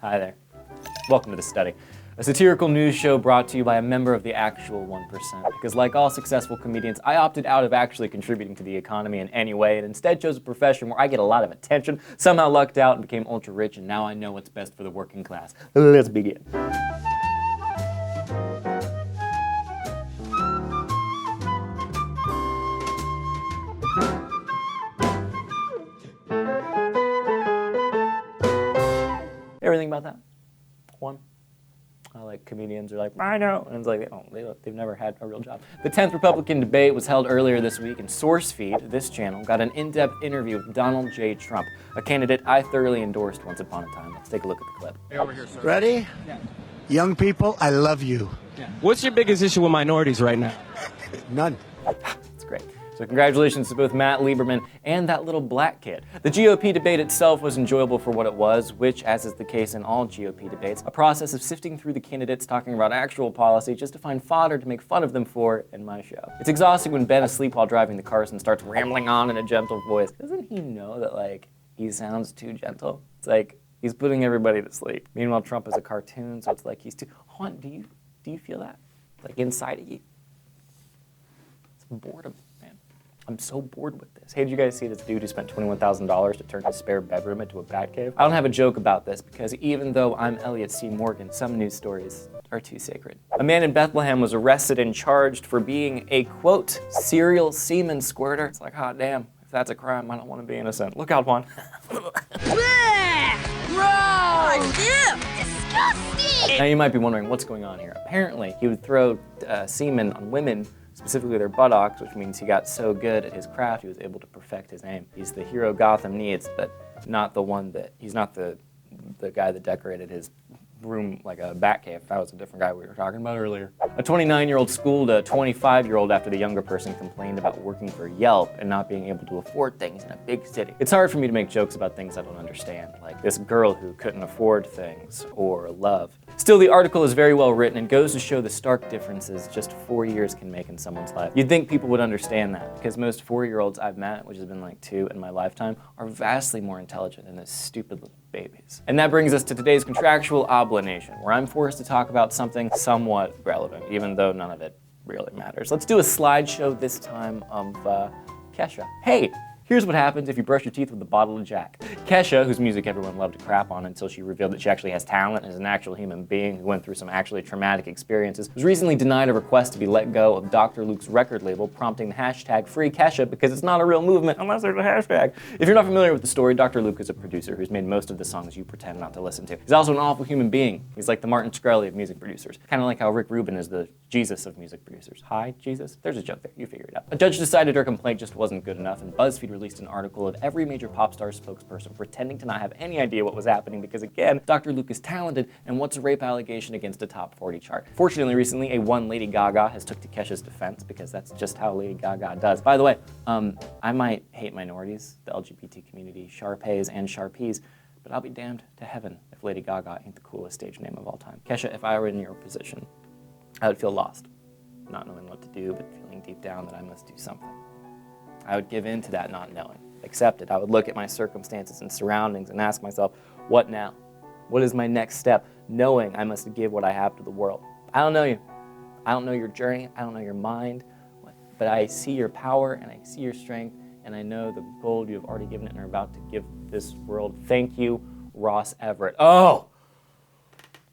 Hi there. Welcome to The Study, a satirical news show brought to you by a member of the actual 1%. Because like all successful comedians, I opted out of actually contributing to the economy in any way and instead chose a profession where I get a lot of attention, somehow lucked out and became ultra rich, and now I know what's best for the working class. Let's begin. Everything about that? One. Like comedians are like, I know, and it's like, they've never had a real job. The 10th Republican debate was held earlier this week, and SourceFed, this channel, got an in-depth interview with Donald J. Trump, a candidate I thoroughly endorsed once upon a time. Let's take a look at the clip. Hey, over here, sir. Ready? Yeah. Young people, I love you. Yeah. What's your biggest issue with minorities right now? None. That's great. So congratulations to both Matt Lieberman and that little black kid. The GOP debate itself was enjoyable for what it was, which, as is the case in all GOP debates, a process of sifting through the candidates talking about actual policy just to find fodder to make fun of them for in my show. It's exhausting when Ben, asleep while driving the cars, and starts rambling on in a gentle voice. Doesn't he know that, like, he sounds too gentle? It's like he's putting everybody to sleep. Meanwhile, Trump is a cartoon, so it's like he's too... Hold on, do you feel that? Like inside of you? It's boredom. I'm so bored with this. Hey, did you guys see this dude who spent $21,000 to turn his spare bedroom into a bat cave? I don't have a joke about this because even though I'm Elliot C. Morgan, some news stories are too sacred. A man in Bethlehem was arrested and charged for being a, quote, serial semen squirter. It's like, hot damn, if that's a crime, I don't want to be innocent. Look out, Juan. Gross! Ew! Disgusting! Now you might be wondering what's going on here. Apparently, he would throw semen on women, specifically their buttocks, which means he got so good at his craft he was able to perfect his aim. He's the hero Gotham needs, but not the one that, he's not the guy that decorated his room like a bat cave. That was a different guy we were talking about earlier. A 29-year-old schooled a 25-year-old after the younger person complained about working for Yelp and not being able to afford things in a big city. It's hard for me to make jokes about things I don't understand, like this girl who couldn't afford things, or love. Still, the article is very well written and goes to show the stark differences just 4 years can make in someone's life. You'd think people would understand that, because most 4-year-olds I've met, which has been like 2 in my lifetime, are vastly more intelligent than those stupid little babies. And that brings us to today's contractual obligation, where I'm forced to talk about something somewhat relevant, even though none of it really matters. Let's do a slideshow this time of Kesha. Hey! Here's what happens if you brush your teeth with a bottle of Jack. Kesha, whose music everyone loved to crap on until she revealed that she actually has talent and is an actual human being who went through some actually traumatic experiences, was recently denied a request to be let go of Dr. Luke's record label, prompting the hashtag #FreeKesha because it's not a real movement unless there's a hashtag. If you're not familiar with the story, Dr. Luke is a producer who's made most of the songs you pretend not to listen to. He's also an awful human being. He's like the Martin Shkreli of music producers. Kind of like how Rick Rubin is the Jesus of music producers. Hi, Jesus? There's a joke there. You figure it out. A judge decided her complaint just wasn't good enough, and BuzzFeed released an article of every major pop star spokesperson pretending to not have any idea what was happening because, again, Dr. Luke is talented, and what's a rape allegation against a top 40 chart? Fortunately, recently, a one Lady Gaga has took to Kesha's defense because that's just how Lady Gaga does. By the way, I might hate minorities, the LGBT community, Sharpays and Sharpies, but I'll be damned to heaven if Lady Gaga ain't the coolest stage name of all time. Kesha, if I were in your position, I would feel lost, not knowing what to do, but feeling deep down that I must do something. I would give in to that not knowing. Accept it. I would look at my circumstances and surroundings and ask myself, what now? What is my next step? Knowing I must give what I have to the world. I don't know you. I don't know your journey. I don't know your mind. But I see your power and I see your strength, and I know the gold you have already given it and are about to give this world. Thank you, Ross Everett. Oh!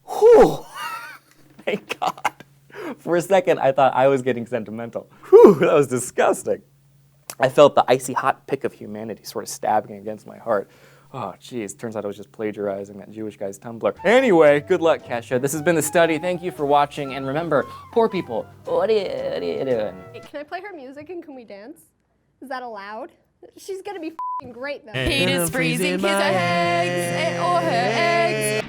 Whew! Thank God. For a second, I thought I was getting sentimental. Whew, that was disgusting. I felt the icy hot pick of humanity sort of stabbing against my heart. Oh, geez, turns out I was just plagiarizing that Jewish guy's Tumblr. Anyway, good luck, Kesha. This has been The Study. Thank you for watching, and remember, poor people, what are you doing? Hey, can I play her music and can we dance? Is that allowed? She's gonna be f***ing great though. Pete is freezing his eggs, or her eggs.